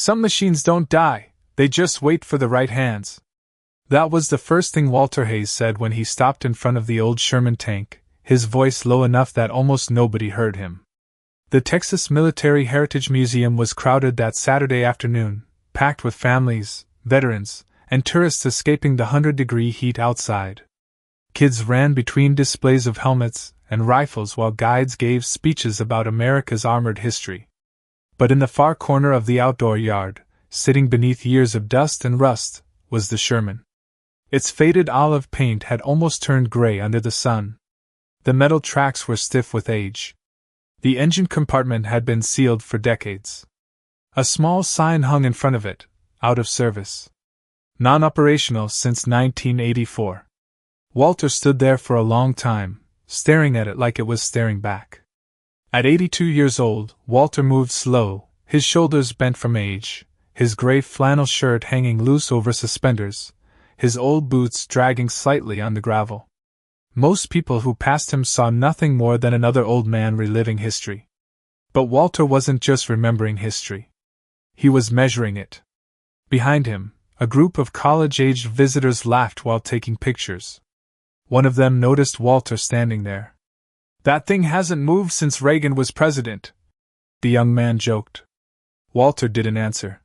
Some machines don't die, they just wait for the right hands. That was the first thing Walter Hayes said when he stopped in front of the old Sherman tank, his voice low enough that almost nobody heard him. The Texas Military Heritage Museum was crowded that Saturday afternoon, packed with families, veterans, and tourists escaping the 100-degree heat outside. Kids ran between displays of helmets and rifles while guides gave speeches about America's armored history. But in the far corner of the outdoor yard, sitting beneath years of dust and rust, was the Sherman. Its faded olive paint had almost turned gray under the sun. The metal tracks were stiff with age. The engine compartment had been sealed for decades. A small sign hung in front of it, out of service. Non-operational since 1984. Walter stood there for a long time, staring at it like it was staring back. At 82 years old, Walter moved slow, his shoulders bent from age, his gray flannel shirt hanging loose over suspenders, his old boots dragging slightly on the gravel. Most people who passed him saw nothing more than another old man reliving history. But Walter wasn't just remembering history. He was measuring it. Behind him, a group of college-aged visitors laughed while taking pictures. One of them noticed Walter standing there. "That thing hasn't moved since Reagan was president," the young man joked. Walter didn't answer.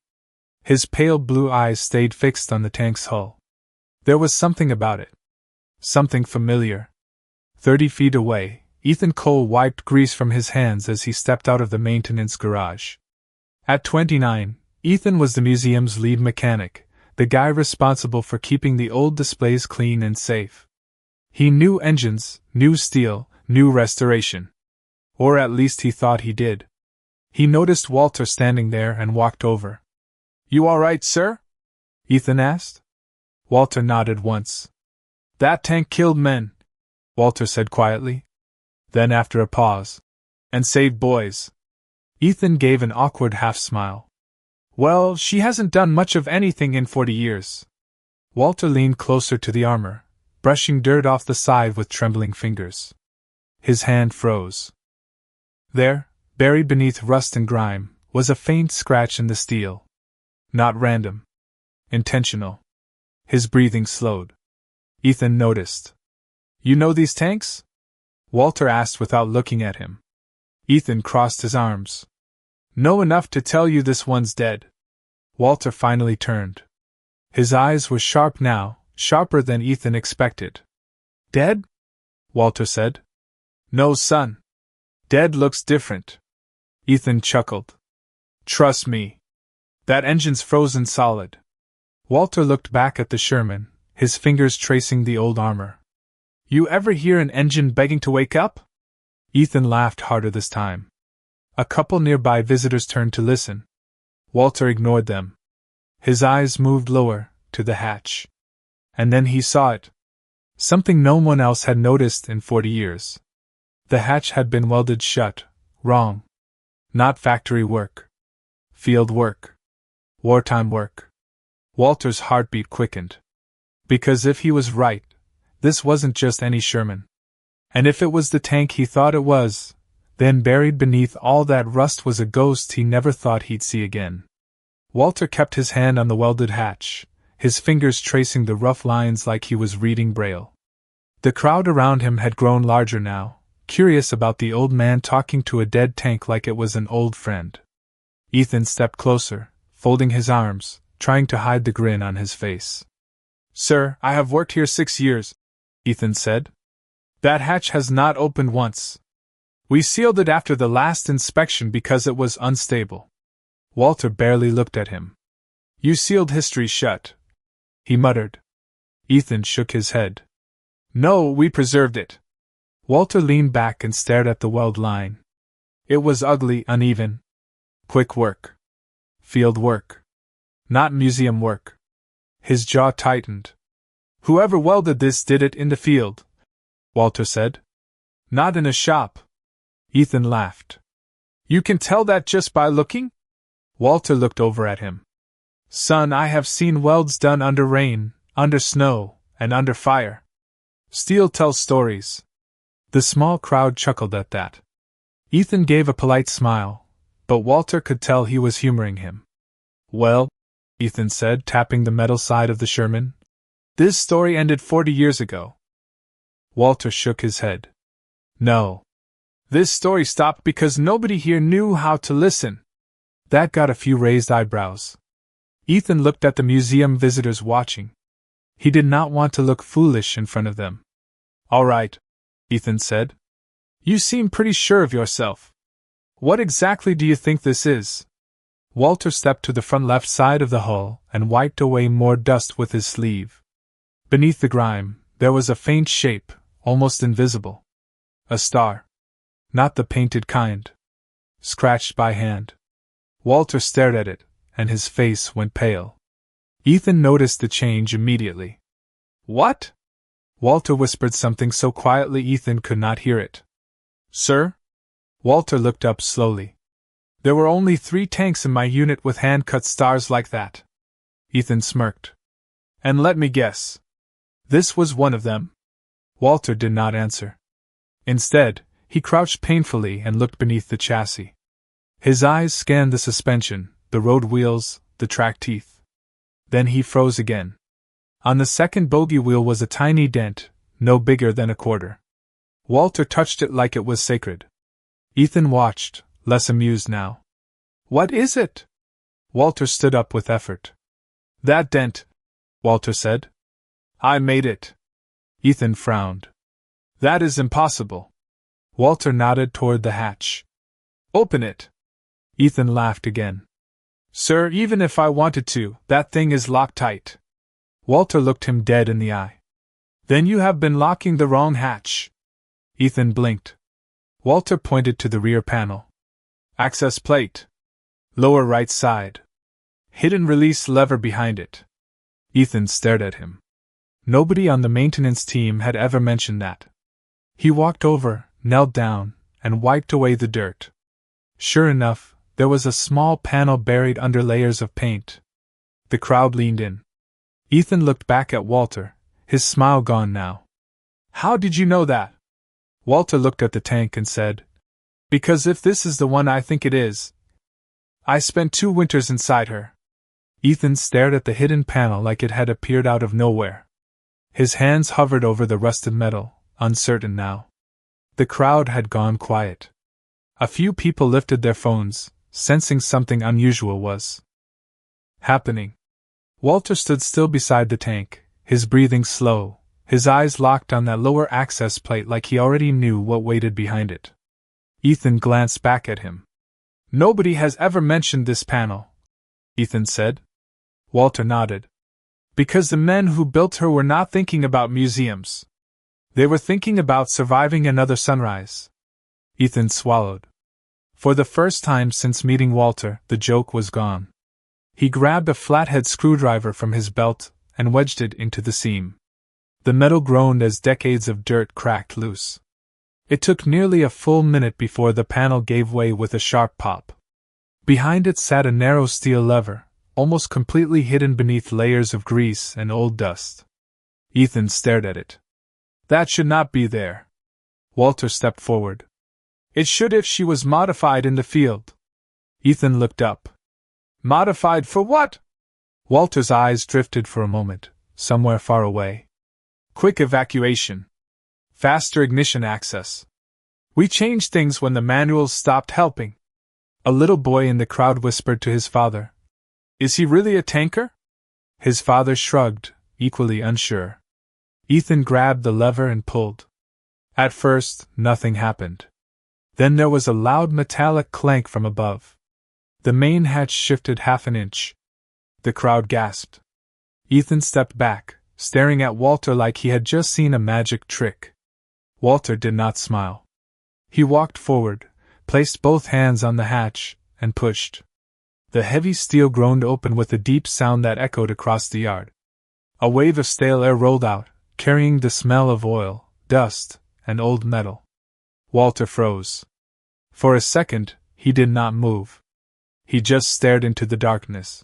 His pale blue eyes stayed fixed on the tank's hull. There was something about it. Something familiar. 30 feet away, Ethan Cole wiped grease from his hands as he stepped out of the maintenance garage. At 29, Ethan was the museum's lead mechanic, the guy responsible for keeping the old displays clean and safe. He knew engines, knew steel, knew restoration. Or at least he thought he did. He noticed Walter standing there and walked over. "You all right, sir?" Ethan asked. Walter nodded once. "That tank killed men," Walter said quietly. Then after a pause, "and saved boys." Ethan gave an awkward half-smile. "Well, she hasn't done much of anything in 40 years. Walter leaned closer to the armor, brushing dirt off the side with trembling fingers. His hand froze. There, buried beneath rust and grime, was a faint scratch in the steel. Not random. Intentional. His breathing slowed. Ethan noticed. "You know these tanks?" Walter asked without looking at him. Ethan crossed his arms. "Know enough to tell you this one's dead." Walter finally turned. His eyes were sharp now, sharper than Ethan expected. "Dead?" Walter said. "No, son. Dead looks different." Ethan chuckled. "Trust me. That engine's frozen solid." Walter looked back at the Sherman, his fingers tracing the old armor. "You ever hear an engine begging to wake up?" Ethan laughed harder this time. A couple nearby visitors turned to listen. Walter ignored them. His eyes moved lower, to the hatch. And then he saw it. Something no one else had noticed in 40 years. The hatch had been welded shut, wrong. Not factory work. Field work. Wartime work. Walter's heartbeat quickened. Because if he was right, this wasn't just any Sherman. And if it was the tank he thought it was, then buried beneath all that rust was a ghost he never thought he'd see again. Walter kept his hand on the welded hatch, his fingers tracing the rough lines like he was reading Braille. The crowd around him had grown larger now, curious about the old man talking to a dead tank like it was an old friend. Ethan stepped closer, folding his arms, trying to hide the grin on his face. "Sir, I have worked here 6 years," Ethan said. "That hatch has not opened once. We sealed it after the last inspection because it was unstable." Walter barely looked at him. "You sealed history shut," he muttered. Ethan shook his head. "No, we preserved it." Walter leaned back and stared at the weld line. It was ugly, uneven. Quick work. Field work. Not museum work. His jaw tightened. "Whoever welded this did it in the field," Walter said. "Not in a shop." Ethan laughed. "You can tell that just by looking?" Walter looked over at him. "Son, I have seen welds done under rain, under snow, and under fire. Steel tells stories." The small crowd chuckled at that. Ethan gave a polite smile, but Walter could tell he was humoring him. Well, Ethan said, tapping the metal side of the Sherman. This story ended 40 years ago. Walter shook his head. No. This story stopped because nobody here knew how to listen. That got a few raised eyebrows. Ethan looked at the museum visitors watching. He did not want to look foolish in front of them. All right, Ethan said. You seem pretty sure of yourself. What exactly do you think this is? Walter stepped to the front left side of the hull and wiped away more dust with his sleeve. Beneath the grime, there was a faint shape, almost invisible. A star. Not the painted kind. Scratched by hand. Walter stared at it, and his face went pale. Ethan noticed the change immediately. What? Walter whispered something so quietly Ethan could not hear it. Sir? Walter looked up slowly. There were only 3 tanks in my unit with hand-cut stars like that. Ethan smirked. And let me guess. This was one of them. Walter did not answer. Instead, he crouched painfully and looked beneath the chassis. His eyes scanned the suspension, the road wheels, the track teeth. Then he froze again. On the second bogie wheel was a tiny dent, no bigger than a quarter. Walter touched it like it was sacred. Ethan watched, less amused now. What is it? Walter stood up with effort. That dent, Walter said. I made it. Ethan frowned. That is impossible. Walter nodded toward the hatch. Open it. Ethan laughed again. Sir, even if I wanted to, that thing is locked tight. Walter looked him dead in the eye. Then you have been locking the wrong hatch. Ethan blinked. Walter pointed to the rear panel. Access plate. Lower right side. Hidden release lever behind it. Ethan stared at him. Nobody on the maintenance team had ever mentioned that. He walked over, knelt down, and wiped away the dirt. Sure enough, there was a small panel buried under layers of paint. The crowd leaned in. Ethan looked back at Walter, his smile gone now. How did you know that? Walter looked at the tank and said, Because if this is the one I think it is, I spent 2 winters inside her. Ethan stared at the hidden panel like it had appeared out of nowhere. His hands hovered over the rusted metal, uncertain now. The crowd had gone quiet. A few people lifted their phones, sensing something unusual was happening. Walter stood still beside the tank, his breathing slow, his eyes locked on that lower access plate like he already knew what waited behind it. Ethan glanced back at him. Nobody has ever mentioned this panel, Ethan said. Walter nodded. Because the men who built her were not thinking about museums. They were thinking about surviving another sunrise. Ethan swallowed. For the first time since meeting Walter, the joke was gone. He grabbed a flathead screwdriver from his belt and wedged it into the seam. The metal groaned as decades of dirt cracked loose. It took nearly a full minute before the panel gave way with a sharp pop. Behind it sat a narrow steel lever, almost completely hidden beneath layers of grease and old dust. Ethan stared at it. That should not be there. Walter stepped forward. It should if she was modified in the field. Ethan looked up. Modified for what? Walter's eyes drifted for a moment, somewhere far away. Quick evacuation. Faster ignition access. We changed things when the manuals stopped helping. A little boy in the crowd whispered to his father. Is he really a tanker? His father shrugged, equally unsure. Ethan grabbed the lever and pulled. At first, nothing happened. Then there was a loud metallic clank from above. The main hatch shifted half an inch. The crowd gasped. Ethan stepped back, staring at Walter like he had just seen a magic trick. Walter did not smile. He walked forward, placed both hands on the hatch, and pushed. The heavy steel groaned open with a deep sound that echoed across the yard. A wave of stale air rolled out, carrying the smell of oil, dust, and old metal. Walter froze. For a second, he did not move. He just stared into the darkness.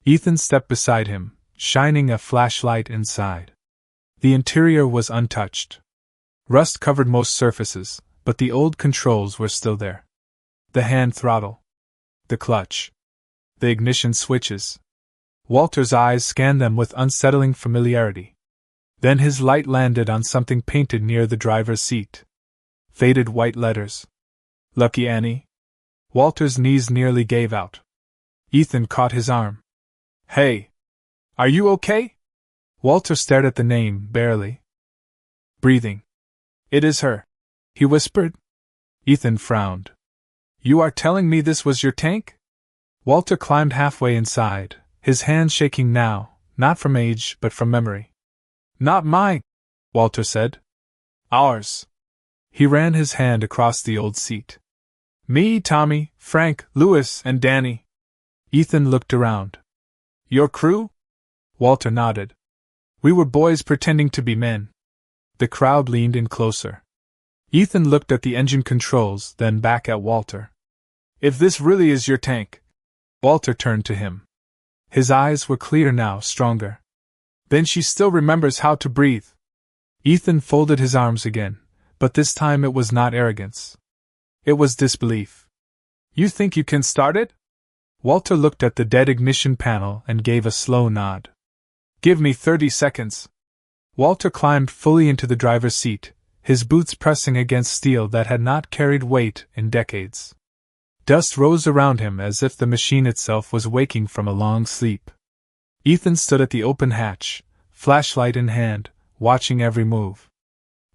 Ethan stepped beside him, shining a flashlight inside. The interior was untouched. Rust covered most surfaces, but the old controls were still there. The hand throttle. The clutch. The ignition switches. Walter's eyes scanned them with unsettling familiarity. Then his light landed on something painted near the driver's seat. Faded white letters. Lucky Annie. Walter's knees nearly gave out. Ethan caught his arm. Hey! Are you okay? Walter stared at the name, barely breathing. It is her, he whispered. Ethan frowned. You are telling me this was your tank? Walter climbed halfway inside, his hands shaking now, not from age but from memory. Not mine, Walter said. Ours. He ran his hand across the old seat. Me, Tommy, Frank, Louis, and Danny. Ethan looked around. Your crew? Walter nodded. We were boys pretending to be men. The crowd leaned in closer. Ethan looked at the engine controls, then back at Walter. If this really is your tank. Walter turned to him. His eyes were clear now, stronger. Then she still remembers how to breathe. Ethan folded his arms again, but this time it was not arrogance. It was disbelief. You think you can start it? Walter looked at the dead ignition panel and gave a slow nod. Give me 30 seconds. Walter climbed fully into the driver's seat, his boots pressing against steel that had not carried weight in decades. Dust rose around him as if the machine itself was waking from a long sleep. Ethan stood at the open hatch, flashlight in hand, watching every move.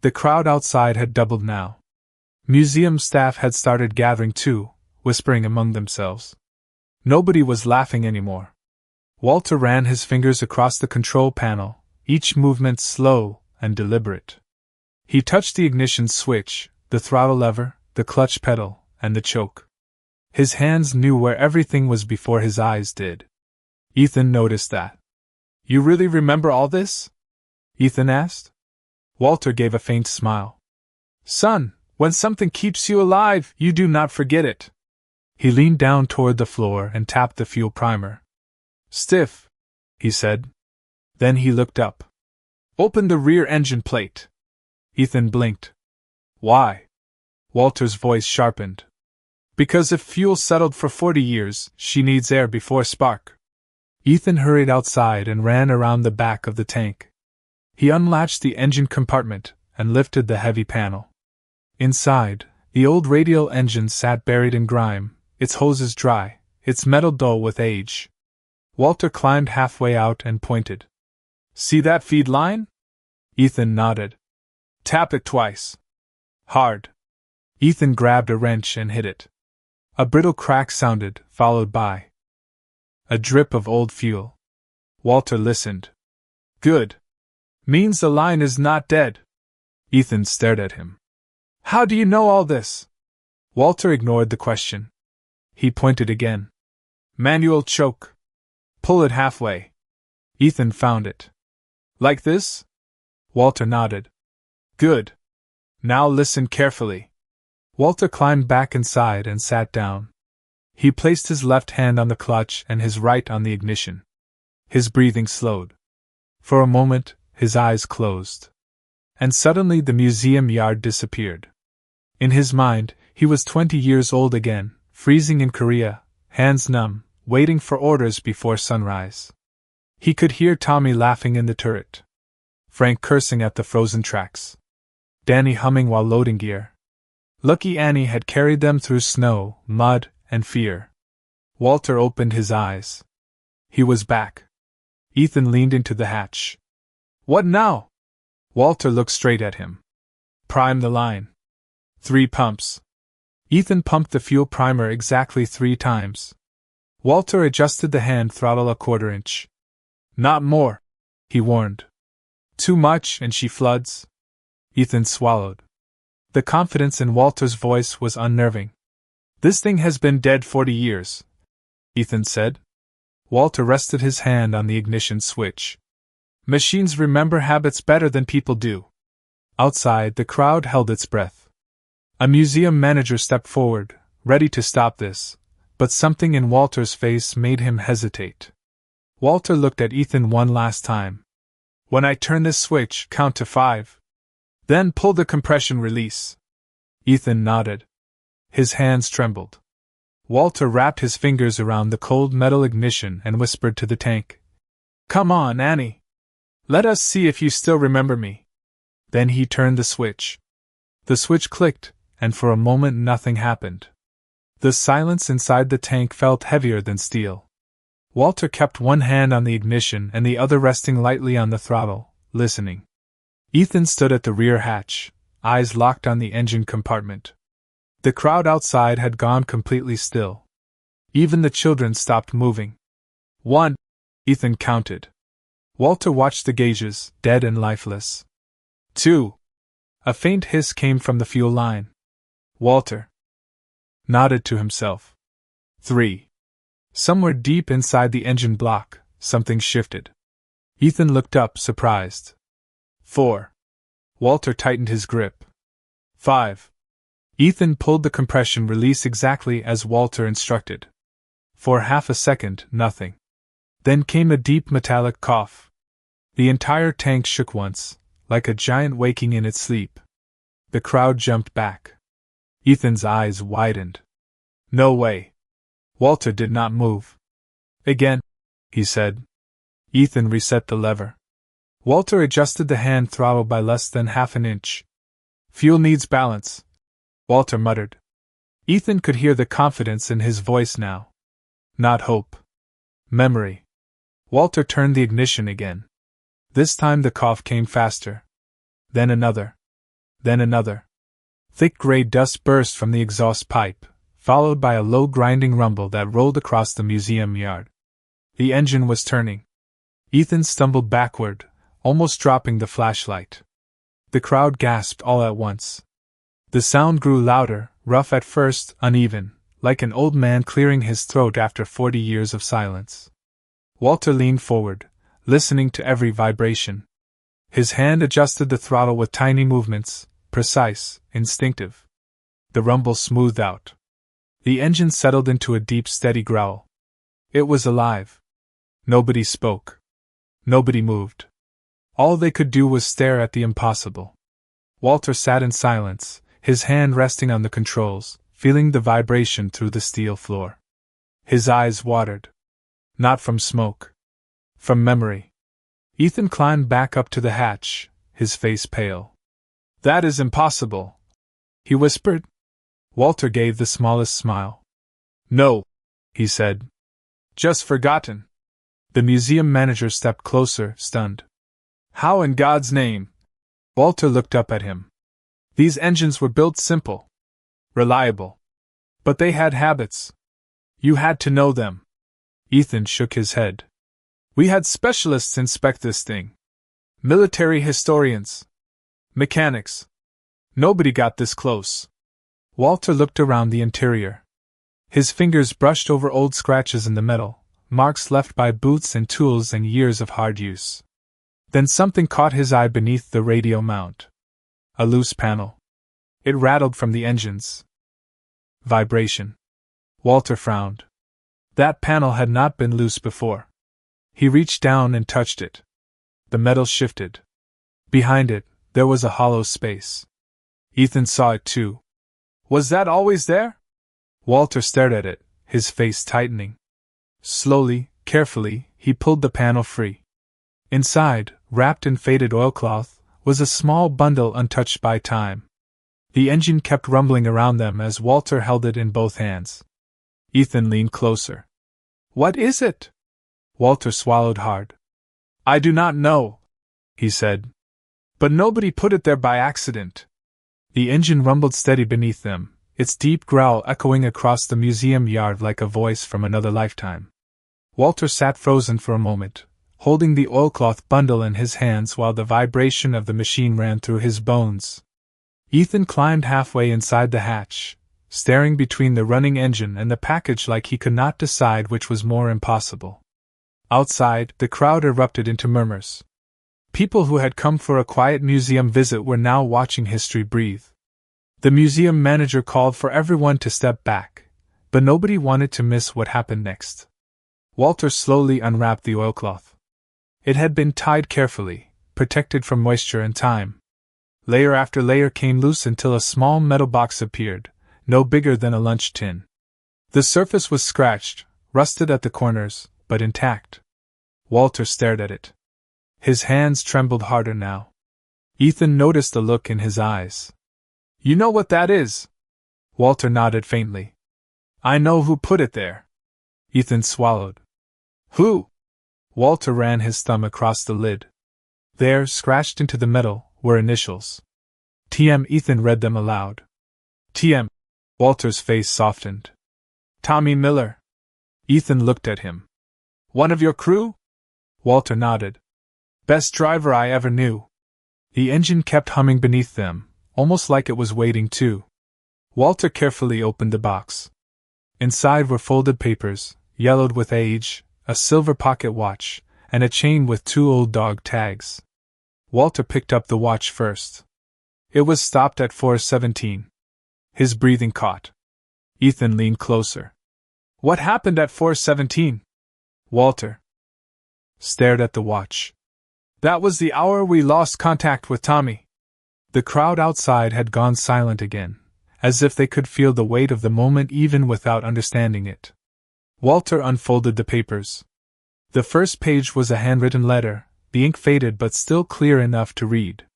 The crowd outside had doubled now. Museum staff had started gathering too, whispering among themselves. Nobody was laughing anymore. Walter ran his fingers across the control panel, each movement slow and deliberate. He touched the ignition switch, the throttle lever, the clutch pedal, and the choke. His hands knew where everything was before his eyes did. Ethan noticed that. You really remember all this? Ethan asked. Walter gave a faint smile. Son, when something keeps you alive, you do not forget it. He leaned down toward the floor and tapped the fuel primer. Stiff, he said. Then he looked up. Open the rear engine plate. Ethan blinked. Why? Walter's voice sharpened. Because if fuel settled for 40 years, she needs air before spark. Ethan hurried outside and ran around the back of the tank. He unlatched the engine compartment and lifted the heavy panel. Inside, the old radial engine sat buried in grime, its hoses dry, its metal dull with age. Walter climbed halfway out and pointed. See that feed line? Ethan nodded. Tap it twice. Hard. Ethan grabbed a wrench and hit it. A brittle crack sounded, followed by a drip of old fuel. Walter listened. Good. Means the line is not dead. Ethan stared at him. How do you know all this? Walter ignored the question. He pointed again. Manual choke. Pull it halfway. Ethan found it. Like this? Walter nodded. Good. Now listen carefully. Walter climbed back inside and sat down. He placed his left hand on the clutch and his right on the ignition. His breathing slowed. For a moment, his eyes closed. And suddenly the museum yard disappeared. In his mind, he was 20 years old again, freezing in Korea, hands numb, waiting for orders before sunrise. He could hear Tommy laughing in the turret. Frank cursing at the frozen tracks. Danny humming while loading gear. Lucky Annie had carried them through snow, mud, and fear. Walter opened his eyes. He was back. Ethan leaned into the hatch. What now? Walter looked straight at him. Prime the line. 3 pumps. Ethan pumped the fuel primer exactly 3 times. Walter adjusted the hand throttle a 1/4 inch. Not more, he warned. Too much and she floods. Ethan swallowed. The confidence in Walter's voice was unnerving. This thing has been dead 40 years, Ethan said. Walter rested his hand on the ignition switch. Machines remember habits better than people do. Outside, the crowd held its breath. A museum manager stepped forward, ready to stop this, but something in Walter's face made him hesitate. Walter looked at Ethan one last time. When I turn this switch, count to 5. Then pull the compression release. Ethan nodded. His hands trembled. Walter wrapped his fingers around the cold metal ignition and whispered to the tank. "Come on, Annie. Let us see if you still remember me." Then he turned the switch. The switch clicked, and for a moment nothing happened. The silence inside the tank felt heavier than steel. Walter kept one hand on the ignition and the other resting lightly on the throttle, listening. Ethan stood at the rear hatch, eyes locked on the engine compartment. The crowd outside had gone completely still. Even the children stopped moving. 1, Ethan counted. Walter watched the gauges, dead and lifeless. 2. A faint hiss came from the fuel line. Walter nodded to himself. 3. Somewhere deep inside the engine block, something shifted. Ethan looked up, surprised. 4. Walter tightened his grip. 5. Ethan pulled the compression release exactly as Walter instructed. For half a second, nothing. Then came a deep metallic cough. The entire tank shook once, like a giant waking in its sleep. The crowd jumped back. Ethan's eyes widened. "No way." Walter did not move. "Again," he said. Ethan reset the lever. Walter adjusted the hand throttle by less than half an inch. "Fuel needs balance," Walter muttered. Ethan could hear the confidence in his voice now. Not hope. Memory. Walter turned the ignition again. This time the cough came faster. Then another. Then another. Thick gray dust burst from the exhaust pipe, followed by a low grinding rumble that rolled across the museum yard. The engine was turning. Ethan stumbled backward, almost dropping the flashlight. The crowd gasped all at once. The sound grew louder, rough at first, uneven, like an old man clearing his throat after 40 years of silence. Walter leaned forward, listening to every vibration. His hand adjusted the throttle with tiny movements, precise, instinctive. The rumble smoothed out. The engine settled into a deep, steady growl. It was alive. Nobody spoke. Nobody moved. All they could do was stare at the impossible. Walter sat in silence, his hand resting on the controls, feeling the vibration through the steel floor. His eyes watered. Not from smoke. From memory. Ethan climbed back up to the hatch, his face pale. "That is impossible," he whispered. Walter gave the smallest smile. "No," he said. "Just forgotten." The museum manager stepped closer, stunned. "How in God's name?" Walter looked up at him. "These engines were built simple. Reliable. But they had habits. You had to know them." Ethan shook his head. "We had specialists inspect this thing. Military historians. Mechanics. Nobody got this close." Walter looked around the interior. His fingers brushed over old scratches in the metal, marks left by boots and tools and years of hard use. Then something caught his eye beneath the radio mount. A loose panel. It rattled from the engines. Vibration. Walter frowned. That panel had not been loose before. He reached down and touched it. The metal shifted. Behind it, there was a hollow space. Ethan saw it too. Was that always there? Walter stared at it, his face tightening. Slowly, carefully, he pulled the panel free. Inside, wrapped in faded oilcloth, was a small bundle untouched by time. The engine kept rumbling around them as Walter held it in both hands. Ethan leaned closer. "What is it?" Walter swallowed hard. "I do not know," he said. "But nobody put it there by accident." The engine rumbled steady beneath them, its deep growl echoing across the museum yard like a voice from another lifetime. Walter sat frozen for a moment, holding the oilcloth bundle in his hands while the vibration of the machine ran through his bones. Ethan climbed halfway inside the hatch, staring between the running engine and the package like he could not decide which was more impossible. Outside, the crowd erupted into murmurs. People who had come for a quiet museum visit were now watching history breathe. The museum manager called for everyone to step back, but nobody wanted to miss what happened next. Walter slowly unwrapped the oilcloth. It had been tied carefully, protected from moisture and time. Layer after layer came loose until a small metal box appeared, no bigger than a lunch tin. The surface was scratched, rusted at the corners, but intact. Walter stared at it. His hands trembled harder now. Ethan noticed the look in his eyes. "You know what that is?" Walter nodded faintly. "I know who put it there." Ethan swallowed. "Who?" Walter ran his thumb across the lid. There, scratched into the metal, were initials. TM. Ethan read them aloud. TM. Walter's face softened. "Tommy Miller." Ethan looked at him. "One of your crew?" Walter nodded. "Best driver I ever knew." The engine kept humming beneath them, almost like it was waiting too. Walter carefully opened the box. Inside were folded papers, yellowed with age, a silver pocket watch, and a chain with 2 old dog tags. Walter picked up the watch first. It was stopped at 4:17. His breathing caught. Ethan leaned closer. "What happened at 4:17? Walter stared at the watch. "That was the hour we lost contact with Tommy." The crowd outside had gone silent again, as if they could feel the weight of the moment even without understanding it. Walter unfolded the papers. The first page was a handwritten letter, the ink faded but still clear enough to read.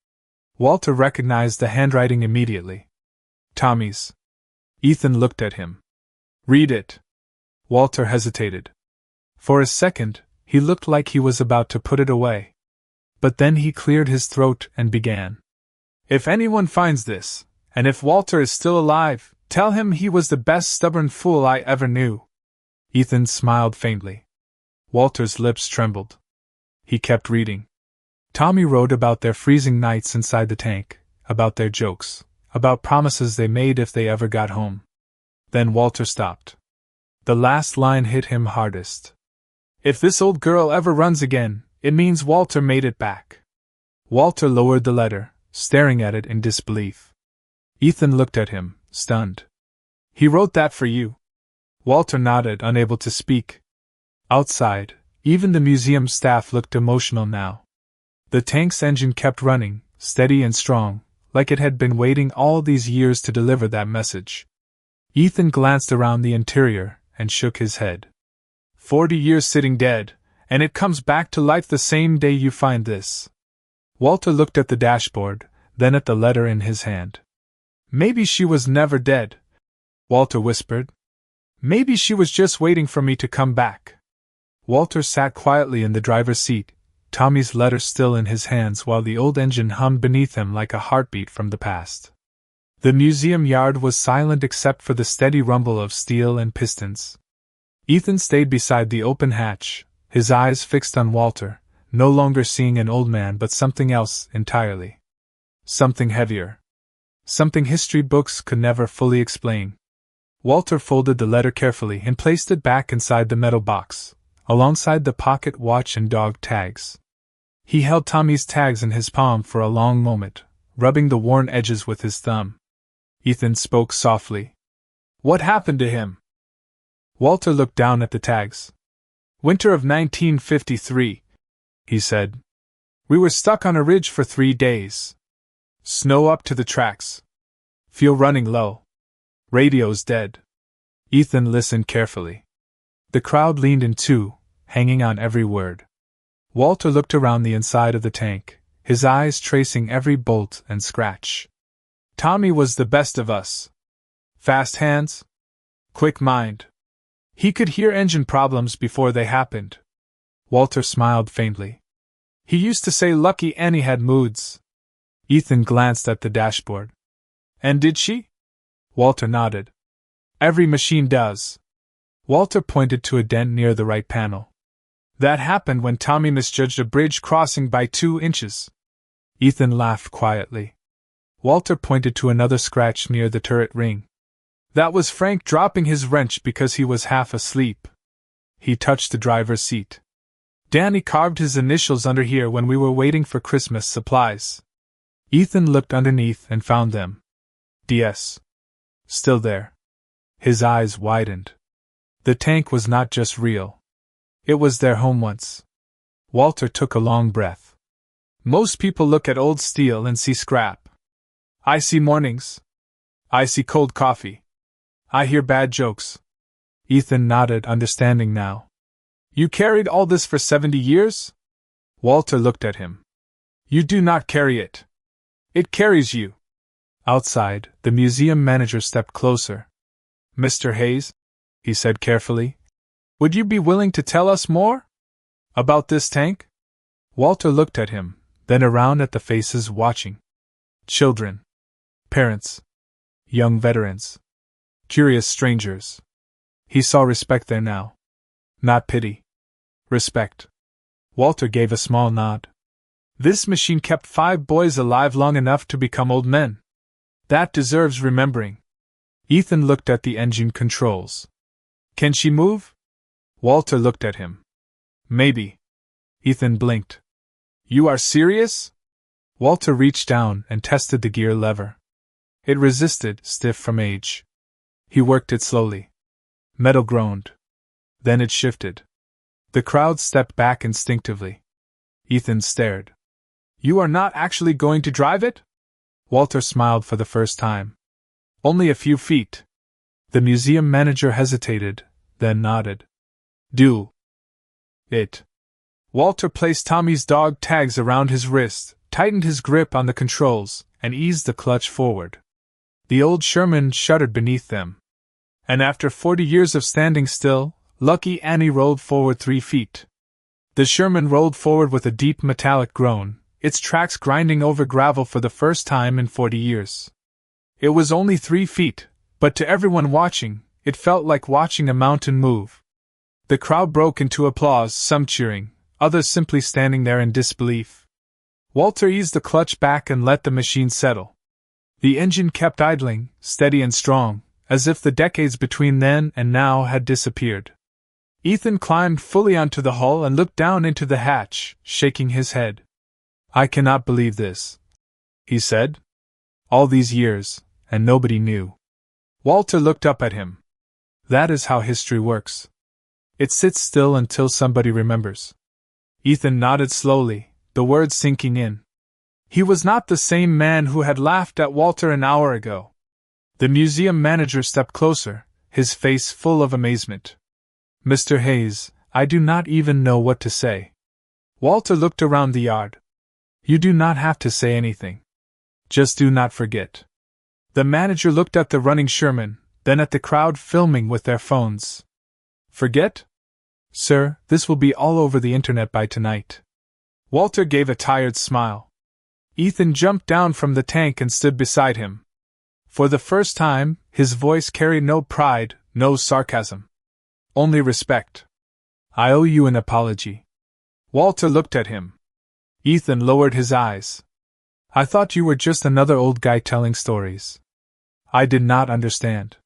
Walter recognized the handwriting immediately. Tommy's. Ethan looked at him. "Read it." Walter hesitated. For a second, he looked like he was about to put it away. But then he cleared his throat and began. "If anyone finds this, and if Walter is still alive, tell him he was the best stubborn fool I ever knew." Ethan smiled faintly. Walter's lips trembled. He kept reading. Tommy wrote about their freezing nights inside the tank, about their jokes, about promises they made if they ever got home. Then Walter stopped. The last line hit him hardest. "If this old girl ever runs again, it means Walter made it back." Walter lowered the letter, staring at it in disbelief. Ethan looked at him, stunned. "He wrote that for you?" Walter nodded, unable to speak. Outside, even the museum staff looked emotional now. The tank's engine kept running, steady and strong, like it had been waiting all these years to deliver that message. Ethan glanced around the interior and shook his head. 40 years sitting dead, and it comes back to life the same day you find this." Walter looked at the dashboard, then at the letter in his hand. "Maybe she was never dead," Walter whispered. "Maybe she was just waiting for me to come back." Walter sat quietly in the driver's seat, Tommy's letter still in his hands while the old engine hummed beneath him like a heartbeat from the past. The museum yard was silent except for the steady rumble of steel and pistons. Ethan stayed beside the open hatch, his eyes fixed on Walter, no longer seeing an old man but something else entirely. Something heavier. Something history books could never fully explain. Walter folded the letter carefully and placed it back inside the metal box, alongside the pocket watch and dog tags. He held Tommy's tags in his palm for a long moment, rubbing the worn edges with his thumb. Ethan spoke softly. "What happened to him?" Walter looked down at the tags. "Winter of 1953, he said. "We were stuck on a ridge for 3 days. Snow up to the tracks. Fuel running low. Radio's dead." Ethan listened carefully. The crowd leaned in too, hanging on every word. Walter looked around the inside of the tank, his eyes tracing every bolt and scratch. "Tommy was the best of us. Fast hands. Quick mind. He could hear engine problems before they happened." Walter smiled faintly. "He used to say Lucky Annie had moods." Ethan glanced at the dashboard. "And did she?" Walter nodded. "Every machine does." Walter pointed to a dent near the right panel. "That happened when Tommy misjudged a bridge crossing by 2 inches. Ethan laughed quietly. Walter pointed to another scratch near the turret ring. "That was Frank dropping his wrench because he was half asleep." He touched the driver's seat. "Danny carved his initials under here when we were waiting for Christmas supplies." Ethan looked underneath and found them. DS. Still there. His eyes widened. The tank was not just real. It was their home once. Walter took a long breath. "Most people look at old steel and see scrap. I see mornings. I see cold coffee. I hear bad jokes. Ethan nodded, understanding now. You carried all this for 70 years? Walter looked at him. You do not carry it. It carries you. Outside, the museum manager stepped closer. Mr. Hayes, he said carefully, would you be willing to tell us more? About this tank? Walter looked at him, then around at the faces watching. Children. Parents. Young veterans. Curious strangers. He saw respect there now. Not pity. Respect. Walter gave a small nod. This machine kept 5 boys alive long enough to become old men. That deserves remembering. Ethan looked at the engine controls. Can she move? Walter looked at him. Maybe. Ethan blinked. You are serious? Walter reached down and tested the gear lever. It resisted, stiff from age. He worked it slowly. Metal groaned. Then it shifted. The crowd stepped back instinctively. Ethan stared. You are not actually going to drive it? Walter smiled for the first time. Only a few feet. The museum manager hesitated, then nodded. Do it. Walter placed Tommy's dog tags around his wrist, tightened his grip on the controls, and eased the clutch forward. The old Sherman shuddered beneath them. And after 40 years of standing still, Lucky Annie rolled forward 3 feet. The Sherman rolled forward with a deep metallic groan, its tracks grinding over gravel for the first time in 40 years. It was only 3 feet, but to everyone watching, it felt like watching a mountain move. The crowd broke into applause, some cheering, others simply standing there in disbelief. Walter eased the clutch back and let the machine settle. The engine kept idling, steady and strong, as if the decades between then and now had disappeared. Ethan climbed fully onto the hull and looked down into the hatch, shaking his head. I cannot believe this, he said. All these years, and nobody knew. Walter looked up at him. That is how history works. It sits still until somebody remembers. Ethan nodded slowly, the words sinking in. He was not the same man who had laughed at Walter an hour ago. The museum manager stepped closer, his face full of amazement. Mr. Hayes, I do not even know what to say. Walter looked around the yard. You do not have to say anything. Just do not forget. The manager looked at the running Sherman, then at the crowd filming with their phones. Forget? Sir, this will be all over the internet by tonight. Walter gave a tired smile. Ethan jumped down from the tank and stood beside him. For the first time, his voice carried no pride, no sarcasm. Only respect. I owe you an apology. Walter looked at him. Ethan lowered his eyes. I thought you were just another old guy telling stories. I did not understand.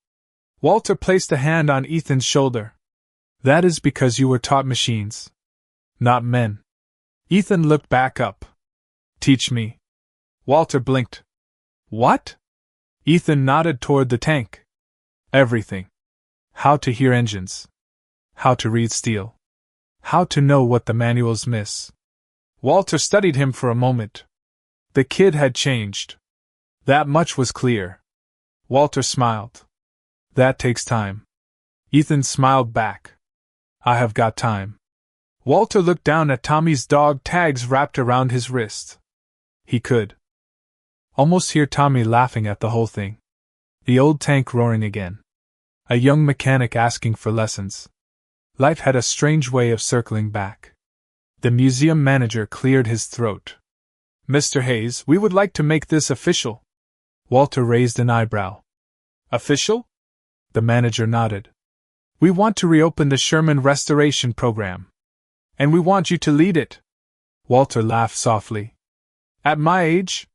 Walter placed a hand on Ethan's shoulder. That is because you were taught machines, not men. Ethan looked back up. Teach me. Walter blinked. What? Ethan nodded toward the tank. Everything. How to hear engines. How to read steel. How to know what the manuals miss. Walter studied him for a moment. The kid had changed. That much was clear. Walter smiled. That takes time. Ethan smiled back. I have got time. Walter looked down at Tommy's dog tags wrapped around his wrist. He could almost hear Tommy laughing at the whole thing. The old tank roaring again. A young mechanic asking for lessons. Life had a strange way of circling back. The museum manager cleared his throat. Mr. Hayes, we would like to make this official. Walter raised an eyebrow. Official? The manager nodded. We want to reopen the Sherman restoration program. And we want you to lead it. Walter laughed softly. At my age?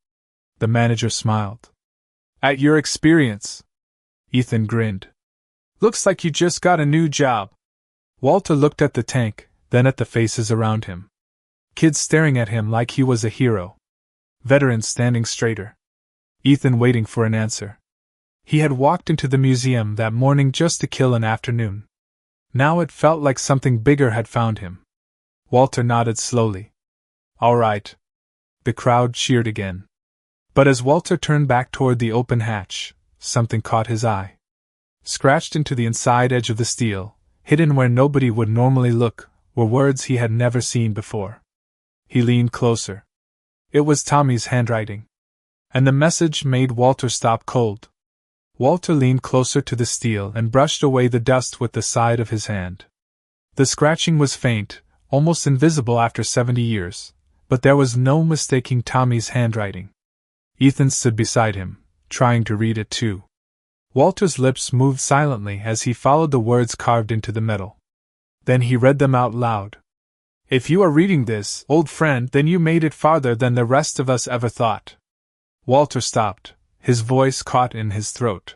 The manager smiled. At your experience. Ethan grinned. Looks like you just got a new job. Walter looked at the tank, then at the faces around him. Kids staring at him like he was a hero. Veterans standing straighter. Ethan waiting for an answer. He had walked into the museum that morning just to kill an afternoon. Now it felt like something bigger had found him. Walter nodded slowly. All right. The crowd cheered again. But as Walter turned back toward the open hatch, something caught his eye. Scratched into the inside edge of the steel, hidden where nobody would normally look, were words he had never seen before. He leaned closer. It was Tommy's handwriting. And the message made Walter stop cold. Walter leaned closer to the steel and brushed away the dust with the side of his hand. The scratching was faint, almost invisible after 70 years, but there was no mistaking Tommy's handwriting. Ethan stood beside him, trying to read it too. Walter's lips moved silently as he followed the words carved into the metal. Then he read them out loud. "If you are reading this, old friend, then you made it farther than the rest of us ever thought." Walter stopped, his voice caught in his throat.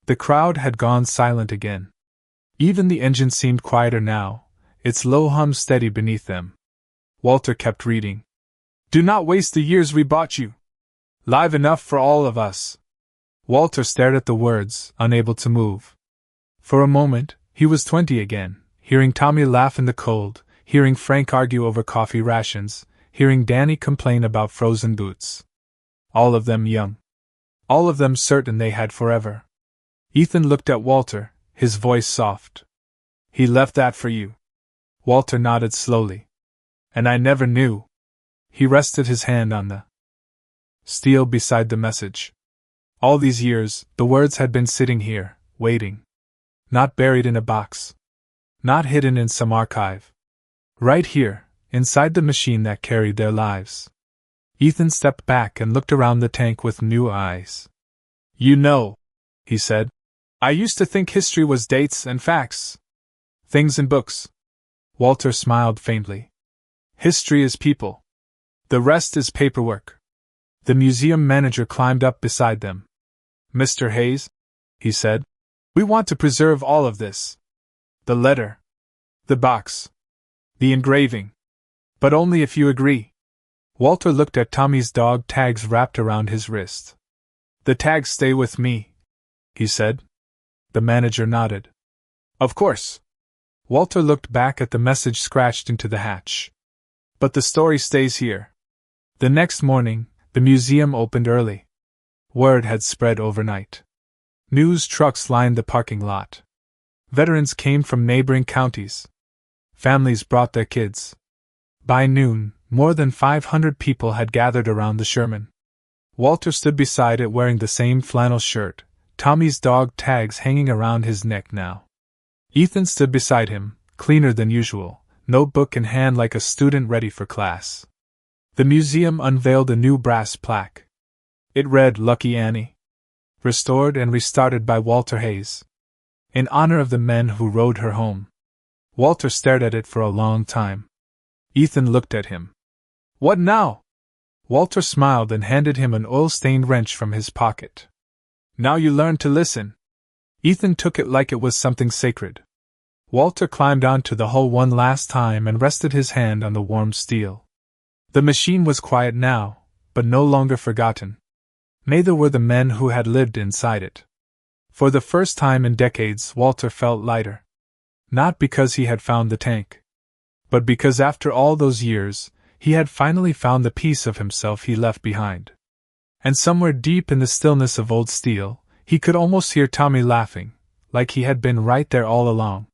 The crowd had gone silent again. Even the engine seemed quieter now, its low hum steady beneath them. Walter kept reading. "Do not waste the years we bought you. Live enough for all of us." Walter stared at the words, unable to move. For a moment, he was 20 again, hearing Tommy laugh in the cold, hearing Frank argue over coffee rations, hearing Danny complain about frozen boots. All of them young. All of them certain they had forever. Ethan looked at Walter, his voice soft. "He left that for you." Walter nodded slowly. "And I never knew." He rested his hand on the steel beside the message. All these years, the words had been sitting here, waiting. Not buried in a box. Not hidden in some archive. Right here, inside the machine that carried their lives. Ethan stepped back and looked around the tank with new eyes. "You know," he said, "I used to think history was dates and facts. Things in books." Walter smiled faintly. "History is people. The rest is paperwork." The museum manager climbed up beside them. "Mr. Hayes," he said, "we want to preserve all of this. The letter. The box. The engraving. But only if you agree." Walter looked at Tommy's dog tags wrapped around his wrist. "The tags stay with me," he said. The manager nodded. "Of course." Walter looked back at the message scratched into the hatch. "But the story stays here." The next morning, the museum opened early. Word had spread overnight. News trucks lined the parking lot. Veterans came from neighboring counties. Families brought their kids. By noon, more than 500 people had gathered around the Sherman. Walter stood beside it wearing the same flannel shirt, Tommy's dog tags hanging around his neck now. Ethan stood beside him, cleaner than usual, notebook in hand like a student ready for class. The museum unveiled a new brass plaque. It read "Lucky Annie. Restored and restarted by Walter Hayes. In honor of the men who rowed her home." Walter stared at it for a long time. Ethan looked at him. "What now?" Walter smiled and handed him an oil-stained wrench from his pocket. "Now you learn to listen." Ethan took it like it was something sacred. Walter climbed onto the hull one last time and rested his hand on the warm steel. The machine was quiet now, but no longer forgotten. Neither were the men who had lived inside it. For the first time in decades, Walter felt lighter. Not because he had found the tank, but because after all those years, he had finally found the piece of himself he left behind. And somewhere deep in the stillness of old steel, he could almost hear Tommy laughing, like he had been right there all along.